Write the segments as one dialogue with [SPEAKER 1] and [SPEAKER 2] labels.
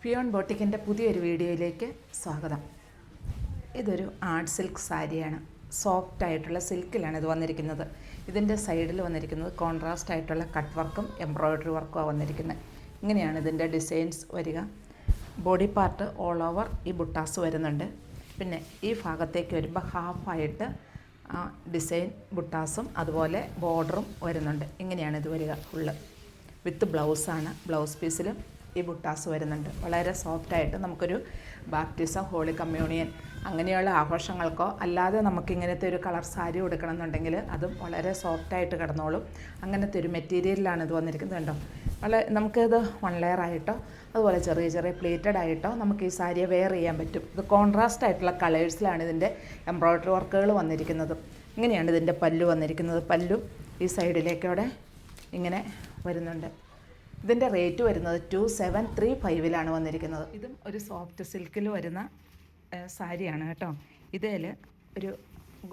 [SPEAKER 1] ഫിയോൺ ബോട്ടിക്കിൻ്റെ പുതിയൊരു വീഡിയോയിലേക്ക് സ്വാഗതം. ഇതൊരു ആർട്ട് സിൽക്ക് സാരിയാണ്. സോഫ്റ്റ് ആയിട്ടുള്ള സിൽക്കിലാണ് ഇത് വന്നിരിക്കുന്നത്. ഇതിൻ്റെ സൈഡിൽ വന്നിരിക്കുന്നത് കോൺട്രാസ്റ്റ് ആയിട്ടുള്ള കട്ട് വർക്കും എംബ്രോയ്ഡറി വർക്കുമാണ് വന്നിരിക്കുന്നത്. ഇങ്ങനെയാണ് ഇതിൻ്റെ ഡിസൈൻസ് വരിക. ബോഡി പാർട്ട് ഓൾ ഓവർ ഈ ബുട്ടാസ് വരുന്നുണ്ട്. പിന്നെ ഈ ഭാഗത്തേക്ക് വരുമ്പോൾ ഹാഫായിട്ട് ഡിസൈൻ ബുട്ടാസും അതുപോലെ ബോർഡറും വരുന്നുണ്ട്. ഇങ്ങനെയാണ് ഇത് വരിക. ഫുള്ള് വിത്ത് ബ്ലൗസാണ്. ബ്ലൗസ് പീസിലും ഈ ബുട്ടാസ് വരുന്നുണ്ട്. വളരെ സോഫ്റ്റായിട്ട് നമുക്കൊരു ബാപ്റ്റിസം, ഹോളി കമ്മ്യൂണിയൻ അങ്ങനെയുള്ള ആഘോഷങ്ങൾക്കോ അല്ലാതെ നമുക്കിങ്ങനത്തെ ഒരു കളർ സാരി കൊടുക്കണമെന്നുണ്ടെങ്കിൽ അതും വളരെ സോഫ്റ്റായിട്ട് കിടന്നോളും. അങ്ങനത്തെ ഒരു മെറ്റീരിയലിലാണ് ഇത് വന്നിരിക്കുന്നത്. കണ്ടോ, നമുക്കിത് 1 ലെയർ ആയിട്ടോ അതുപോലെ ചെറിയ ചെറിയ പ്ലേറ്റഡ് ആയിട്ടോ നമുക്ക് ഈ സാരിയെ വെയർ ചെയ്യാൻ പറ്റും. ഇത് കോൺട്രാസ്റ്റ് ആയിട്ടുള്ള കളേഴ്സിലാണ് ഇതിൻ്റെ എംബ്രോയ്ഡറി വർക്കുകൾ വന്നിരിക്കുന്നത്. ഇങ്ങനെയാണ് ഇതിൻ്റെ പല്ലു വന്നിരിക്കുന്നത്. പല്ലു ഈ സൈഡിലേക്കോടെ ഇങ്ങനെ വരുന്നുണ്ട്. ഇതിൻ്റെ റേറ്റ് വരുന്നത് 2735 വന്നിരിക്കുന്നത്. ഇതും ഒരു സോഫ്റ്റ് സിൽക്കിൽ വരുന്ന സാരിയാണ് കേട്ടോ. ഇതിൽ ഒരു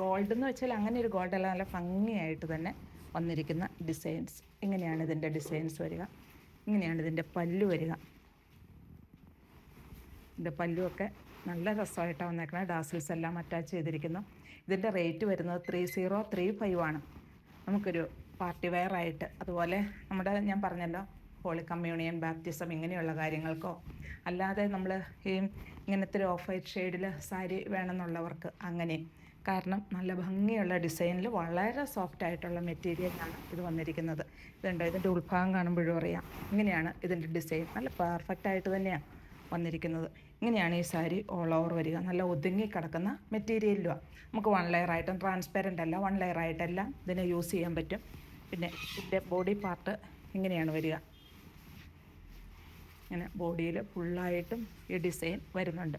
[SPEAKER 1] ഗോൾഡ് എന്ന് വെച്ചാൽ അങ്ങനെ ഒരു ഗോൾഡല്ല, നല്ല ഭംഗിയായിട്ട് തന്നെ വന്നിരിക്കുന്ന ഡിസൈൻസ്. ഇങ്ങനെയാണ് ഇതിൻ്റെ ഡിസൈൻസ് വരിക. ഇങ്ങനെയാണ് ഇതിൻ്റെ പല്ലു വരിക. ഇതിൻ്റെ പല്ലുമൊക്കെ നല്ല രസമായിട്ടാണ് വന്നേക്കുന്നത്. ഡാസിൽസ് എല്ലാം അറ്റാച്ച് ചെയ്തിരിക്കുന്നു. ഇതിൻ്റെ റേറ്റ് വരുന്നത് 3035 നമുക്കൊരു പാർട്ടി വെയർ ആയിട്ട്, അതുപോലെ നമ്മുടെ ഞാൻ പറഞ്ഞല്ലോ ഹോളി കമ്മ്യൂണിയൻ, ബാപ്റ്റിസം ഇങ്ങനെയുള്ള കാര്യങ്ങൾക്കോ അല്ലാതെ നമ്മൾ ഈ ഇങ്ങനത്തെ ഒരു ഓഫ് വൈറ്റ് ഷെയ്ഡിൽ സാരി വേണമെന്നുള്ളവർക്ക് അങ്ങനെ. കാരണം നല്ല ഭംഗിയുള്ള ഡിസൈനിൽ വളരെ സോഫ്റ്റ് ആയിട്ടുള്ള മെറ്റീരിയലാണ് ഇത് വന്നിരിക്കുന്നത്. ഇതുണ്ടോ, ഇതിൻ്റെ ഉൾഭാഗം കാണുമ്പോഴും അറിയാം. ഇങ്ങനെയാണ് ഇതിൻ്റെ ഡിസൈൻ. നല്ല പെർഫെക്റ്റ് ആയിട്ട് തന്നെയാണ് വന്നിരിക്കുന്നത്. ഇങ്ങനെയാണ് ഈ സാരി ഓൾ ഓവർ വരിക. നല്ല ഒതുങ്ങി കിടക്കുന്ന മെറ്റീരിയലുമാണ്. നമുക്ക് 1 ലെയർ ആയിട്ടും ട്രാൻസ്പെറൻ്റ് അല്ല, 1 ലെയർ ആയിട്ടെല്ലാം ഇതിനെ യൂസ് ചെയ്യാൻ പറ്റും. പിന്നെ ഇതിൻ്റെ ബോഡി പാർട്ട് ഇങ്ങനെയാണ് വരിക. ഇങ്ങനെ ബോഡിയിൽ ഫുള്ളായിട്ടും ഈ ഡിസൈൻ വരുന്നുണ്ട്.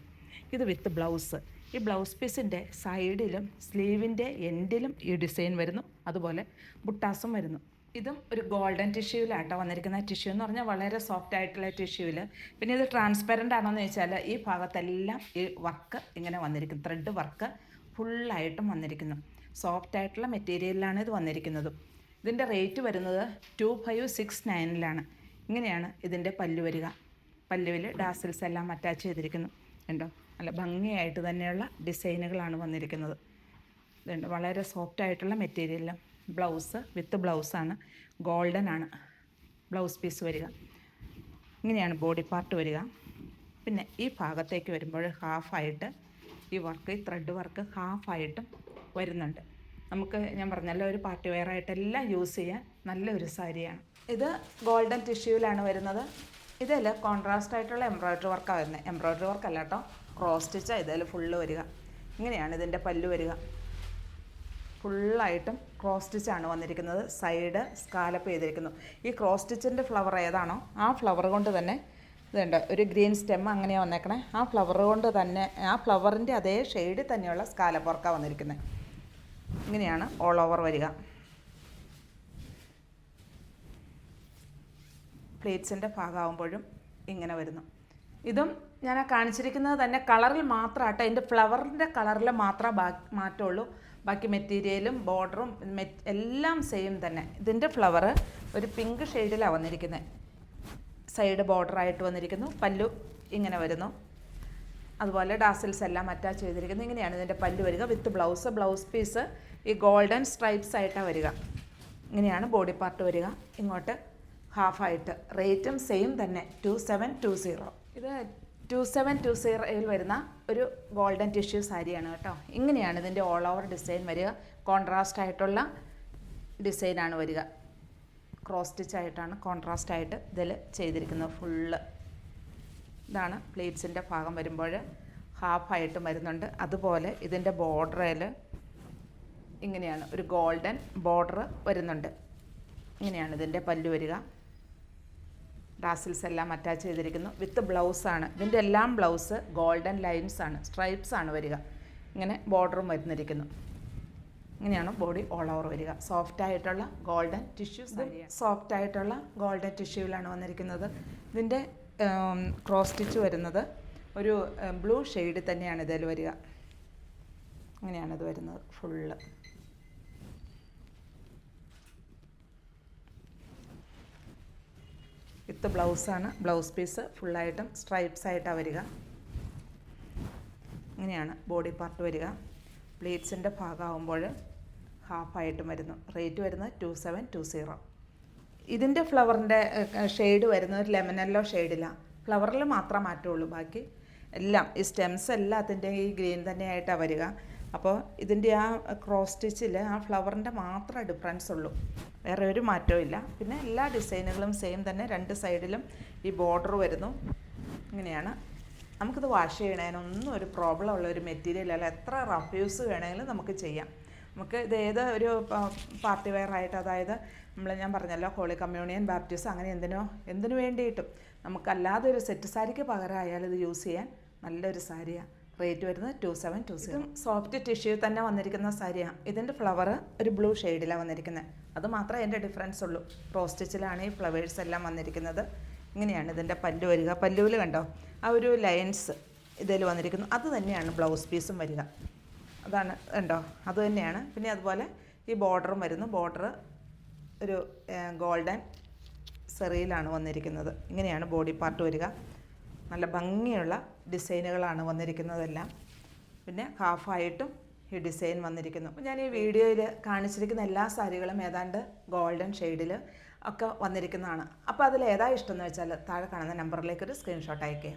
[SPEAKER 1] ഇത് വിത്ത് ബ്ലൗസ്. ഈ ബ്ലൗസ് പീസിൻ്റെ സൈഡിലും സ്ലീവിൻ്റെ എൻഡിലും ഈ ഡിസൈൻ വരുന്നു. അതുപോലെ ബുട്ടാസും വരുന്നു. ഇതും ഒരു ഗോൾഡൻ ടിഷ്യൂവിലാട്ടോ വന്നിരിക്കുന്ന. ടിഷ്യൂ എന്ന് പറഞ്ഞാൽ വളരെ സോഫ്റ്റ് ആയിട്ടുള്ള ടിഷ്യൂവിൽ. പിന്നെ ഇത് ട്രാൻസ്പെറൻ്റ് ആണോയെന്ന് ചോദിച്ചാൽ ഈ ഭാഗത്തെല്ലാം ഈ വർക്ക് ഇങ്ങനെ വന്നിരിക്കും. ത്രെഡ് വർക്ക് ഫുള്ളായിട്ടും വന്നിരിക്കുന്നു. സോഫ്റ്റ് ആയിട്ടുള്ള മെറ്റീരിയലിലാണ് ഇത് വന്നിരിക്കുന്നത്. ഇതിൻ്റെ റേറ്റ് വരുന്നത് 2569 ഇങ്ങനെയാണ് ഇതിൻ്റെ പല്ലു വരിക. പല്ലുവിൽ ഡാസിൽസ് എല്ലാം അറ്റാച്ച് ചെയ്തിരിക്കുന്നു. ഉണ്ടോ, നല്ല ഭംഗിയായിട്ട് തന്നെയുള്ള ഡിസൈനുകളാണ് വന്നിരിക്കുന്നത്. ഇതുണ്ട്, വളരെ സോഫ്റ്റ് ആയിട്ടുള്ള മെറ്റീരിയലും. ബ്ലൗസ് വിത്ത് ബ്ലൗസാണ്. ഗോൾഡൻ ആണ് ബ്ലൗസ് പീസ് വരിക. ഇങ്ങനെയാണ് ബോഡി പാർട്ട് വരിക. പിന്നെ ഈ ഭാഗത്തേക്ക് വരുമ്പോൾ ഹാഫായിട്ട് ഈ വർക്ക്, ഈ ത്രെഡ് വർക്ക് ഹാഫായിട്ടും വരുന്നുണ്ട്. നമുക്ക് ഞാൻ പറഞ്ഞല്ലോ ഒരു പാർട്ടി വെയർ ആയിട്ടെല്ലാം യൂസ് ചെയ്യാൻ നല്ലൊരു സാരിയാണ്. ഇത് ഗോൾഡൻ ടിഷ്യൂവിലാണ് വരുന്നത്. ഇതിൽ കോൺട്രാസ്റ്റ് ആയിട്ടുള്ള എംബ്രോയ്ഡറി വർക്കാണ് വരുന്നത്. എംബ്രോയ്ഡറി വർക്ക് അല്ല കേട്ടോ, ക്രോസ് സ്റ്റിച്ചാണ് ഇതിൽ ഫുള്ള് വരിക. ഇങ്ങനെയാണ് ഇതിൻ്റെ പല്ലു വരിക. ഫുള്ളായിട്ടും ക്രോസ് സ്റ്റിച്ചാണ് വന്നിരിക്കുന്നത്. സൈഡ് സ്കാലപ്പ് ചെയ്തിരിക്കുന്നു. ഈ ക്രോസ് സ്റ്റിച്ചിൻ്റെ ഫ്ലവർ ഏതാണോ ആ ഫ്ലവർ കൊണ്ട് തന്നെ ഇതുണ്ട്, ഒരു ഗ്രീൻ സ്റ്റെം അങ്ങനെയാണ് വന്നേക്കണേ. ആ ഫ്ലവർ കൊണ്ട് തന്നെ, ആ ഫ്ലവറിൻ്റെ അതേ ഷെയ്ഡിൽ തന്നെയുള്ള സ്കാലപ്പ് വർക്കാണ് വന്നിരിക്കുന്നത്. ഇങ്ങനെയാണ് ഓൾ ഓവർ വരിക. പ്ലേറ്റ്സിൻ്റെ ഭാഗമാകുമ്പോഴും ഇങ്ങനെ വരുന്നു. ഇതും ഞാൻ കാണിച്ചിരിക്കുന്നത് തന്നെ കളറിൽ മാത്രമായിട്ട്, അതിൻ്റെ ഫ്ലവറിൻ്റെ കളറിൽ മാത്രമേ മാറ്റമുള്ളൂ. ബാക്കി മെറ്റീരിയലും ബോർഡറും എല്ലാം സെയിം തന്നെ. ഇതിൻ്റെ ഫ്ലവർ ഒരു പിങ്ക് ഷെയ്ഡിലാണ് വന്നിരിക്കുന്നത്. സൈഡ് ബോർഡറായിട്ട് വന്നിരിക്കുന്നു. പല്ലു ഇങ്ങനെ വരുന്നു. അതുപോലെ ഡാസിൽസ് എല്ലാം അറ്റാച്ച് ചെയ്തിരിക്കുന്നു. ഇങ്ങനെയാണ് ഇതിൻ്റെ പല്ലു വരിക വിത്ത് ബ്ലൗസ്. ബ്ലൗസ് പീസ് ഈ ഗോൾഡൻ സ്ട്രൈപ്സ് ആയിട്ടാണ് വരിക. ഇങ്ങനെയാണ് ബോഡി പാർട്ട് വരിക. ഇങ്ങോട്ട് ഹാഫായിട്ട്. റേറ്റും സെയിം തന്നെ 2720. ഇത് 2720 വരുന്ന ഒരു ഗോൾഡൻ ടിഷ്യൂ സാരിയാണ് കേട്ടോ. ഇങ്ങനെയാണ് ഇതിൻ്റെ ഓൾ ഓവർ ഡിസൈൻ വരിക. കോൺട്രാസ്റ്റ് ആയിട്ടുള്ള ഡിസൈനാണ് വരിക. ക്രോസ് സ്റ്റിച്ച് ആയിട്ടാണ് കോൺട്രാസ്റ്റ് ആയിട്ട് ഇതിൽ ചെയ്തിരിക്കുന്നത് ഫുള്ള്. ഇതാണ് പ്ലേറ്റ്സിൻ്റെ ഭാഗം വരുമ്പോൾ ഹാഫായിട്ടും വരുന്നുണ്ട്. അതുപോലെ ഇതിൻ്റെ ബോർഡറിൽ ഇങ്ങനെയാണ് ഒരു ഗോൾഡൻ ബോർഡർ വരുന്നുണ്ട്. ഇങ്ങനെയാണ് ഇതിൻ്റെ പല്ലു വരിക. ടാസിൽസ് എല്ലാം അറ്റാച്ച് ചെയ്തിരിക്കുന്നു. വിത്ത് ബ്ലൗസാണ്. ഇതിൻ്റെ എല്ലാം ബ്ലൗസ് ഗോൾഡൻ ലൈൻസ് ആണ്, സ്ട്രൈപ്സ് ആണ് വരിക. ഇങ്ങനെ ബോർഡറും വരുന്നിരിക്കുന്നു. ഇങ്ങനെയാണ് ബോഡി ഓൾ ഓവർ വരിക. സോഫ്റ്റ് ആയിട്ടുള്ള ഗോൾഡൻ ടിഷ്യൂ സാരിയാണ്. സോഫ്റ്റ് ആയിട്ടുള്ള ഗോൾഡൻ ടിഷ്യൂവിലാണ് വന്നിരിക്കുന്നത്. ഇതിൻ്റെ ക്രോസ് സ്റ്റിച്ച് വരുന്നത് ഒരു ബ്ലൂ ഷെയ്ഡ് തന്നെയാണ് ഇതിൽ വരിക. ഇങ്ങനെയാണിത് വരുന്നത് ഫുള്ള്. വിത്ത് ബ്ലൗസാണ്. ബ്ലൗസ് പീസ് ഫുള്ളായിട്ടും സ്ട്രൈപ്സ് ആയിട്ടാണ് വരിക. ഇങ്ങനെയാണ് ബോഡി പാർട്ട് വരിക. പ്ലീറ്റ്സിൻ്റെ ഭാഗമാകുമ്പോൾ ഹാഫായിട്ടും വരുന്നു. റേറ്റ് വരുന്നത് 2720. ഇതിൻ്റെ ഫ്ലവറിൻ്റെ ഷെയ്ഡ് വരുന്നത് ഒരു ലെമൺ യെല്ലോ ഷെയ്ഡിലാണ്. ഫ്ലവറിൽ മാത്രം മാറ്റമുള്ളൂ, ബാക്കി എല്ലാം ഈ സ്റ്റെംസ് എല്ലാത്തിൻ്റെ ഈ ഗ്രീൻ തന്നെയായിട്ടാണ് വരിക. അപ്പോൾ ഇതിൻ്റെ ആ ക്രോസ് സ്റ്റിച്ചിൽ ആ ഫ്ലവറിൻ്റെ മാത്രമേ ഡിഫറൻസ് ഉള്ളൂ, വേറെ ഒരു മാറ്റവും ഇല്ല. പിന്നെ എല്ലാ ഡിസൈനുകളും സെയിം തന്നെ. രണ്ട് സൈഡിലും ഈ ബോർഡർ വരുന്നു. ഇങ്ങനെയാണ്. നമുക്കിത് വാഷ് ചെയ്യണതിനൊന്നും ഒരു പ്രോബ്ലം ഉള്ള ഒരു മെറ്റീരിയൽ അല്ല. എത്ര റഫ് യൂസ് വേണമെങ്കിലും നമുക്ക് ചെയ്യാം. നമുക്ക് ഇത് ഏത് ഒരു പാർട്ടി വെയർ ആയിട്ട്, അതായത് ഞാൻ പറഞ്ഞല്ലോ ഹോളി കമ്മ്യൂണിയൻ, ബാപ്റ്റിസം, അങ്ങനെ എന്തിനു വേണ്ടിയിട്ടും നമുക്കല്ലാതെ ഒരു സെറ്റ് സാരിക്ക് പകരമായാലും ഇത് യൂസ് ചെയ്യാൻ നല്ലൊരു സാരിയാണ്. റേറ്റ് വരുന്നത് 2720. സോഫ്റ്റ് ടിഷ്യൂ തന്നെ വന്നിരിക്കുന്ന സാരിയാണ്. ഇതിൻ്റെ ഫ്ലവർ ഒരു ബ്ലൂ ഷെയ്ഡിലാണ് വന്നിരിക്കുന്നത്. അത് മാത്രമേ അതിൻ്റെ ഡിഫറൻസ് ഉള്ളൂ. ക്രോസ് സ്റ്റിച്ചിലാണ് ഈ ഫ്ലവേഴ്സ് എല്ലാം വന്നിരിക്കുന്നത്. ഇങ്ങനെയാണ് ഇതിൻ്റെ പല്ലു വരിക. പല്ലുവിൽ കണ്ടോ ആ ഒരു ലൈൻസ് ഇതിൽ വന്നിരിക്കുന്നു. അത് തന്നെയാണ് ബ്ലൗസ് പീസും വരിക. അതാണ് കണ്ടോ, അത് തന്നെയാണ്. പിന്നെ അതുപോലെ ഈ ബോർഡറും വരുന്നു. ബോർഡർ ഒരു ഗോൾഡൻ സെറിയിലാണ് വന്നിരിക്കുന്നത്. ഇങ്ങനെയാണ് ബോഡി പാർട്ട് വരിക. നല്ല ഭംഗിയുള്ള ഡിസൈനുകളാണ് വന്നിരിക്കുന്നതെല്ലാം. പിന്നെ ഹാഫായിട്ടും ഈ ഡിസൈൻ വന്നിരിക്കുന്നു. ഞാൻ ഈ വീഡിയോയിൽ കാണിച്ചിരിക്കുന്ന എല്ലാ സാരികളും ഏതാണ്ട് ഗോൾഡൻ ഷെയ്ഡിൽ ഒക്കെ വന്നിരിക്കുന്നതാണ്. അപ്പോൾ അതിൽ ഏതാ ഇഷ്ടമെന്ന് വെച്ചാൽ താഴെ കാണുന്ന നമ്പറിലേക്കൊരു സ്ക്രീൻഷോട്ട് അയയ്ക്കുക.